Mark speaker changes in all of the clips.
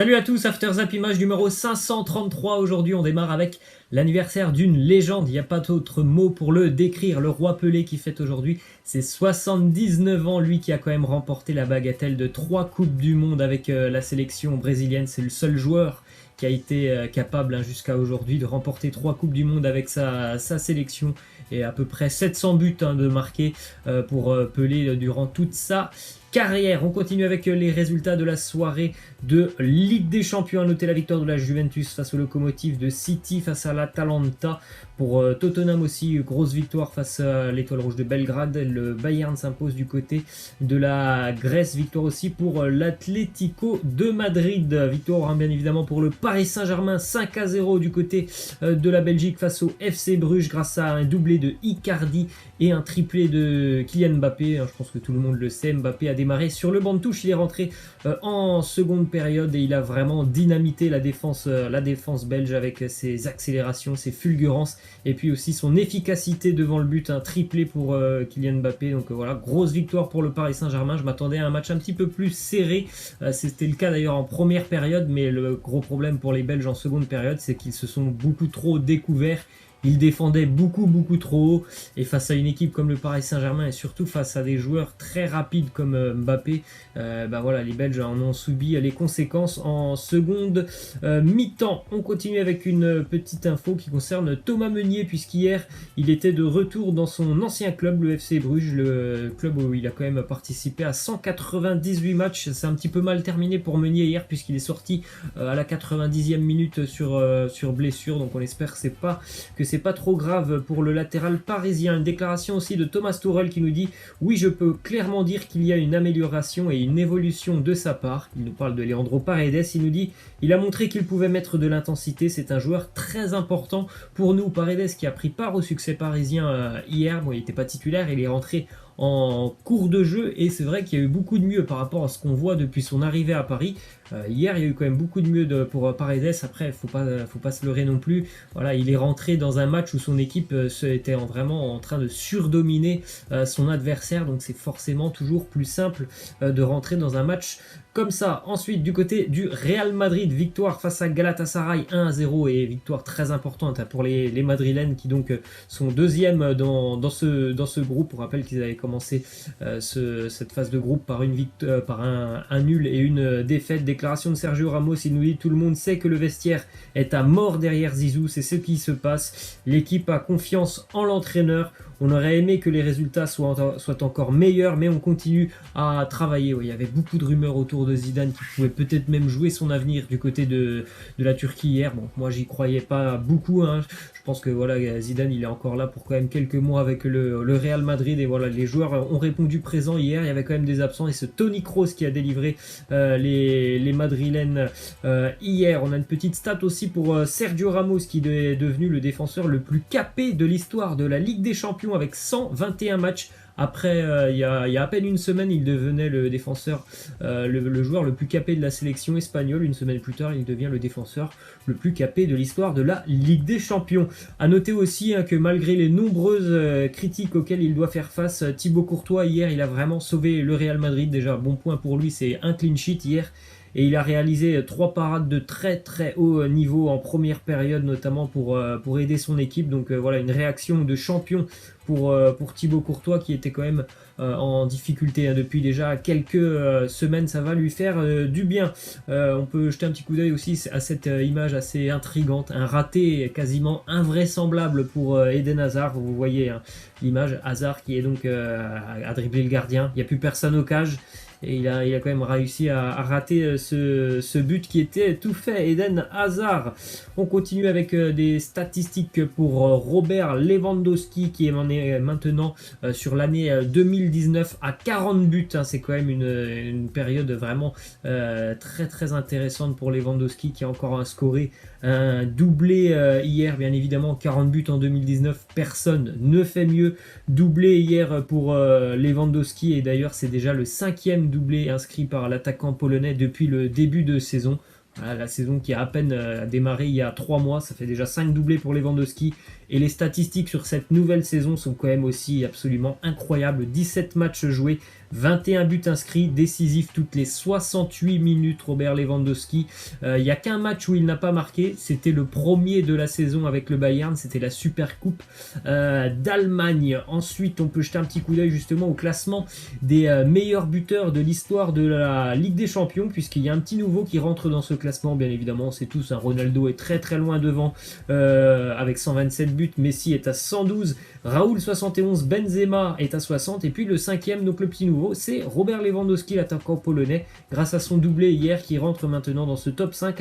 Speaker 1: Salut à tous, After Zap Image numéro 533. Aujourd'hui, on démarre avec l'anniversaire d'une légende. Il n'y a pas d'autre mot pour le décrire. Le roi Pelé qui fête aujourd'hui ses 79 ans. Lui qui a quand même remporté la bagatelle de 3 Coupes du Monde avec la sélection brésilienne. C'est le seul joueur qui a été capable jusqu'à aujourd'hui de remporter 3 Coupes du Monde avec sa sélection. Et à peu près 700 buts de marqués pour Pelé durant toute sa carrière. On continue avec les résultats de la soirée de Ligue des Champions. À noter la victoire de la Juventus face au Lokomotiv, de City face à l'Atalanta. Pour Tottenham aussi, grosse victoire face à l'Étoile Rouge de Belgrade. Le Bayern s'impose du côté de la Grèce. Victoire aussi pour l'Atlético de Madrid. Victoire bien évidemment pour le Paris Saint-Germain, 5-0 du côté de la Belgique face au FC Bruges grâce à un doublé de Icardi et un triplé de Kylian Mbappé. Je pense que tout le monde le sait, Mbappé a démarré sur le banc de touche, il est rentré en seconde période et il a vraiment dynamité la défense belge avec ses accélérations, ses fulgurances et puis aussi son efficacité devant le but, un triplé pour Kylian Mbappé. Donc voilà, grosse victoire pour le Paris Saint-Germain. Je m'attendais à un match un petit peu plus serré, c'était le cas d'ailleurs en première période, mais le gros problème pour les Belges en seconde période, c'est qu'ils se sont beaucoup trop découverts. Il défendait beaucoup trop haut et face à une équipe comme le Paris Saint-Germain et surtout face à des joueurs très rapides comme Mbappé, voilà, les Belges en ont subi les conséquences en seconde mi-temps. On continue avec une petite info qui concerne Thomas Meunier, puisqu'hier il était de retour dans son ancien club, le FC Bruges, le club où il a quand même participé à 198 matchs. C'est un petit peu mal terminé pour Meunier hier puisqu'il est sorti à la 90e minute sur blessure, donc on espère que c'est pas trop grave pour le latéral parisien. Une déclaration aussi de Thomas Tuchel qui nous dit « Oui, je peux clairement dire qu'il y a une amélioration et une évolution de sa part. » Il nous parle de Leandro Paredes, il nous dit « Il a montré qu'il pouvait mettre de l'intensité, c'est un joueur très important pour nous. » Paredes qui a pris part au succès parisien hier, bon, il n'était pas titulaire, il est rentré en cours de jeu et c'est vrai qu'il y a eu beaucoup de mieux par rapport à ce qu'on voit depuis son arrivée à Paris. Hier, il y a eu quand même beaucoup de mieux pour Paredes. Après, faut pas se leurrer non plus. Voilà, il est rentré dans un match où son équipe était vraiment en train de surdominer son adversaire. Donc, c'est forcément toujours plus simple de rentrer dans un match comme ça. Ensuite, du côté du Real Madrid, victoire face à Galatasaray 1-0 et victoire très importante pour les Madrilènes qui donc sont deuxième dans ce groupe. On rappelle qu'ils avaient commencé cette phase de groupe par un nul et une défaite. Déclaration de Sergio Ramos, il nous dit « Tout le monde sait que le vestiaire est à mort derrière Zizou, c'est ce qui se passe. L'équipe a confiance en l'entraîneur. On aurait aimé que les résultats soient encore meilleurs, mais on continue à travailler. » Il y avait beaucoup de rumeurs autour de Zidane qui pouvait peut-être même jouer son avenir du côté de la Turquie hier. Bon, moi j'y croyais pas beaucoup. Je pense que voilà, Zidane il est encore là pour quand même quelques mois avec le Real Madrid et voilà, les joueurs ont répondu présent hier. Il y avait quand même des absents et ce Toni Kroos qui a délivré les Madrilènes hier. On a une petite stat aussi pour Sergio Ramos qui est devenu le défenseur le plus capé de l'histoire de la Ligue des Champions avec 121 matchs. Après, il y a à peine une semaine, il devenait le défenseur, le joueur le plus capé de la sélection espagnole. Une semaine plus tard, il devient le défenseur le plus capé de l'histoire de la Ligue des Champions. A noter aussi que malgré les nombreuses critiques auxquelles il doit faire face, Thibaut Courtois, hier, il a vraiment sauvé le Real Madrid. Déjà, bon point pour lui, c'est un clean sheet hier. Et il a réalisé 3 parades de très haut niveau en première période, notamment pour aider son équipe. Donc voilà, une réaction de champion pour Thibaut Courtois qui était quand même en difficulté depuis déjà quelques semaines. Ça va lui faire du bien. On peut jeter un petit coup d'œil aussi à cette image assez intrigante. Un raté quasiment invraisemblable pour Eden Hazard. Vous voyez l'image, Hazard qui est donc à dribbler le gardien. Il n'y a plus personne au cage. Et il a quand même réussi à rater ce but qui était tout fait. Eden Hazard. On continue avec des statistiques pour Robert Lewandowski qui est maintenant sur l'année 2019 à 40 buts. C'est quand même une période vraiment très intéressante pour Lewandowski qui a encore scoré un doublé hier. Bien évidemment, 40 buts en 2019, personne ne fait mieux. Doublé hier pour Lewandowski et d'ailleurs c'est déjà le 5e doublé inscrit par l'attaquant polonais depuis le début de saison. Voilà, la saison qui a à peine démarré il y a 3 mois, ça fait déjà 5 doublés pour Lewandowski. Et les statistiques sur cette nouvelle saison sont quand même aussi absolument incroyables. 17 matchs joués, 21 buts inscrits, décisif toutes les 68 minutes, Robert Lewandowski. Il n'y a qu'un match où il n'a pas marqué, c'était le premier de la saison avec le Bayern, c'était la Super Coupe d'Allemagne. Ensuite, on peut jeter un petit coup d'œil justement au classement des meilleurs buteurs de l'histoire de la Ligue des Champions, puisqu'il y a un petit nouveau qui rentre dans ce classement, bien évidemment, on sait tous, hein, Ronaldo est très très loin devant avec 127 buts, Messi est à 112, Raoul 71, Benzema est à 60, et puis le cinquième, donc le petit nouveau, c'est Robert Lewandowski, l'attaquant polonais, grâce à son doublé hier, qui rentre maintenant dans ce top 5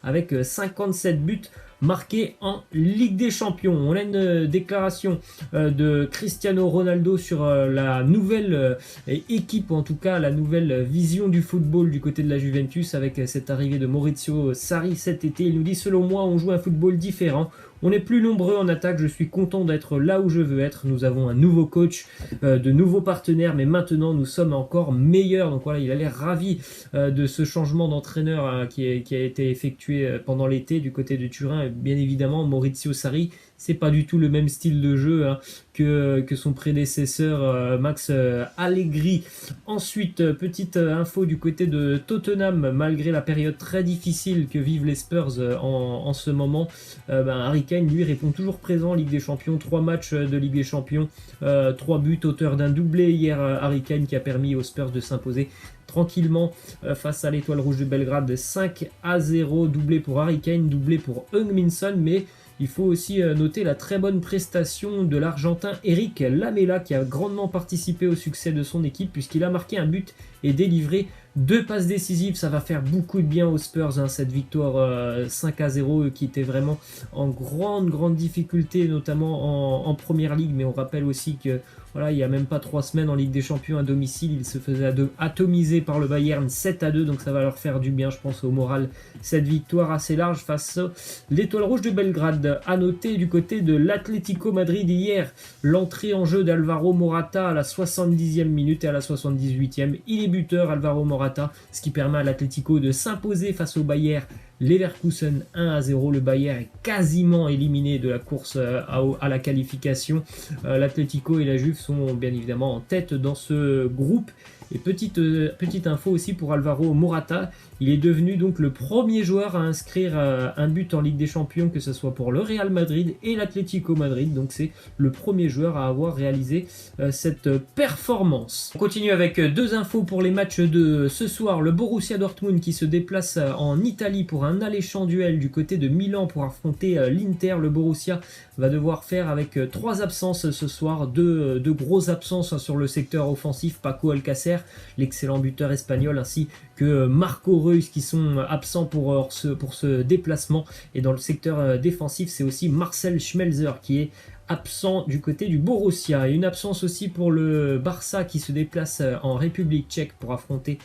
Speaker 1: avec 57 buts marqué en Ligue des Champions. On a une déclaration de Cristiano Ronaldo sur la nouvelle équipe, ou en tout cas la nouvelle vision du football du côté de la Juventus avec cette arrivée de Maurizio Sarri cet été. Il nous dit: selon moi, on joue un football différent. On est plus nombreux en attaque, je suis content d'être là où je veux être. Nous avons un nouveau coach, de nouveaux partenaires, mais maintenant nous sommes encore meilleurs. Donc voilà, il a l'air ravi de ce changement d'entraîneur qui a été effectué pendant l'été du côté de Turin. Et bien évidemment, Maurizio Sarri, c'est pas du tout le même style de jeu que son prédécesseur Max Allegri. Ensuite, petite info du côté de Tottenham, malgré la période très difficile que vivent les Spurs en ce moment, Harry Kane lui répond toujours présent en Ligue des Champions. 3 matchs de Ligue des Champions, 3 buts, auteur d'un doublé hier, Harry Kane, qui a permis aux Spurs de s'imposer tranquillement face à l'Étoile Rouge de Belgrade, 5-0, doublé pour Harry Kane, doublé pour Heung-min Son, mais il faut aussi noter la très bonne prestation de l'Argentin Eric Lamela, qui a grandement participé au succès de son équipe puisqu'il a marqué un but et délivré 2 passes décisives. Ça va faire beaucoup de bien aux Spurs, hein, cette victoire 5-0 qui était vraiment en grande difficulté, notamment en Première Ligue, mais on rappelle aussi que voilà, il n'y a même pas 3 semaines en Ligue des Champions à domicile, il se faisait atomiser par le Bayern 7-2, donc ça va leur faire du bien, je pense, au moral, cette victoire assez large face à l'Étoile Rouge de Belgrade. À noter du côté de l'Atlético Madrid hier, l'entrée en jeu d'Alvaro Morata à la 70e minute et à la 78e. Il est buteur, Alvaro Morata, ce qui permet à l'Atlético de s'imposer face au Bayern Leverkusen 1-0. Le Bayern est quasiment éliminé de la course à la qualification. L'Atlético et la Juve sont bien évidemment en tête dans ce groupe. Et petite info aussi pour Alvaro Morata, il est devenu donc le premier joueur à inscrire un but en Ligue des Champions, que ce soit pour le Real Madrid et l'Atlético Madrid. Donc c'est le premier joueur à avoir réalisé cette performance. On continue avec 2 infos pour les matchs de ce soir. Le Borussia Dortmund qui se déplace en Italie pour un alléchant duel du côté de Milan pour affronter l'Inter. Le Borussia va devoir faire avec 3 absences ce soir, 2 grosses absences sur le secteur offensif. Paco Alcacer, l'excellent buteur espagnol, ainsi que Marco Reus, qui sont absents pour ce déplacement. Et dans le secteur défensif, c'est aussi Marcel Schmelzer qui est absent du côté du Borussia. Et une absence aussi pour le Barça qui se déplace en République tchèque pour affronter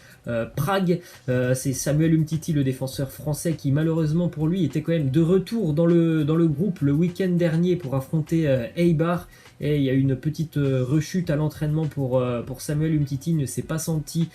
Speaker 1: Prague. C'est Samuel Umtiti, le défenseur français, qui malheureusement pour lui était quand même de retour dans le groupe le week-end dernier pour affronter Eibar. Et il y a eu une petite rechute à l'entraînement pour Samuel Umtiti. Il ne s'est pas senti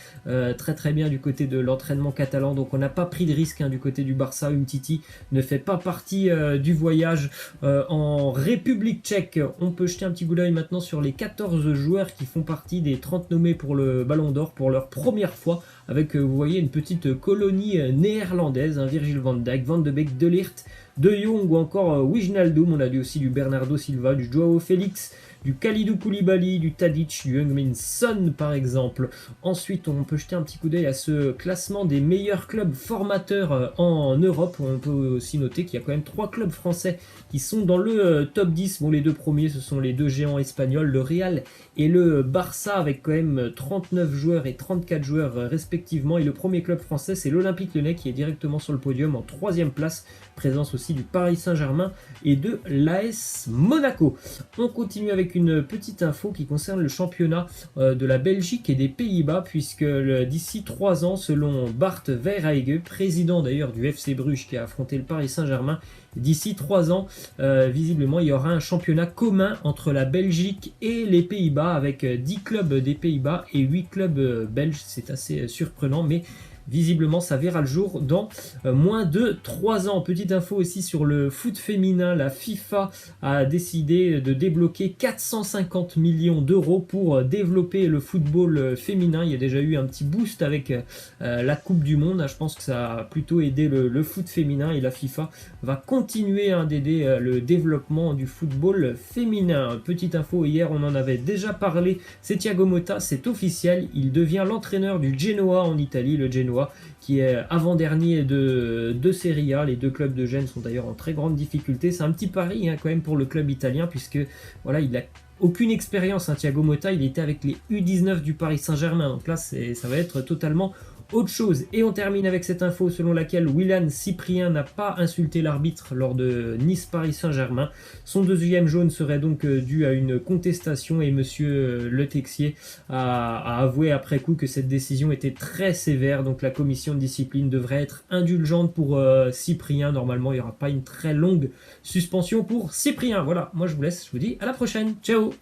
Speaker 1: très bien du côté de l'entraînement catalan, donc on n'a pas pris de risque du côté du Barça. Umtiti ne fait pas partie du voyage en République tchèque. On peut jeter un petit coup d'œil maintenant sur les 14 joueurs qui font partie des 30 nommés pour le Ballon d'Or pour leur première fois, avec vous voyez une petite colonie néerlandaise, Virgil van Dijk, Van de Beek, De Ligt, De Jong ou encore Wijnaldum. On a vu aussi du Bernardo Silva, du Joao Félix, du Kalidou Koulibaly, du Tadic, du Heung-min Son par exemple. Ensuite, on peut jeter un petit coup d'œil à ce classement des meilleurs clubs formateurs en Europe. On peut aussi noter qu'il y a quand même 3 clubs français qui sont dans le top 10. Bon, les 2 premiers, ce sont les 2 géants espagnols, le Real et le Barça, avec quand même 39 joueurs et 34 joueurs respectivement. Et le premier club français, c'est l'Olympique Lyonnais, qui est directement sur le podium en 3e place. Présence aussi du Paris Saint-Germain et de l'AS Monaco. On continue avec une petite info qui concerne le championnat de la Belgique et des Pays-Bas, puisque d'ici 3 ans, selon Bart Verhaeghe, président d'ailleurs du FC Bruges qui a affronté le Paris Saint-Germain, d'ici 3 ans, visiblement, il y aura un championnat commun entre la Belgique et les Pays-Bas, avec 10 clubs des Pays-Bas et 8 clubs belges. C'est assez surprenant, mais visiblement ça verra le jour dans moins de 3 ans. Petite info aussi sur le foot féminin, la FIFA a décidé de débloquer 450 millions d'euros pour développer le football féminin. Il y a déjà eu un petit boost avec la Coupe du Monde. Je pense que ça a plutôt aidé le foot féminin et la FIFA va continuer d'aider le développement du football féminin. Petite info, hier on en avait déjà parlé, c'est Thiago Motta, c'est officiel, il devient l'entraîneur du Genoa en Italie, le Genoa qui est avant-dernier de Serie A. Les deux clubs de Gênes sont d'ailleurs en très grande difficulté. C'est un petit pari quand même pour le club italien, puisque voilà, il a aucune expérience, Thiago Motta, il était avec les U19 du Paris Saint-Germain, donc là ça va être totalement autre chose. Et on termine avec cette info selon laquelle Willian Cyprien n'a pas insulté l'arbitre lors de Nice-Paris Saint-Germain. Son deuxième jaune serait donc dû à une contestation et monsieur Le Texier a avoué après coup que cette décision était très sévère. Donc la commission de discipline devrait être indulgente pour Cyprien. Normalement, il n'y aura pas une très longue suspension pour Cyprien. Voilà, moi je vous laisse, je vous dis à la prochaine. Ciao!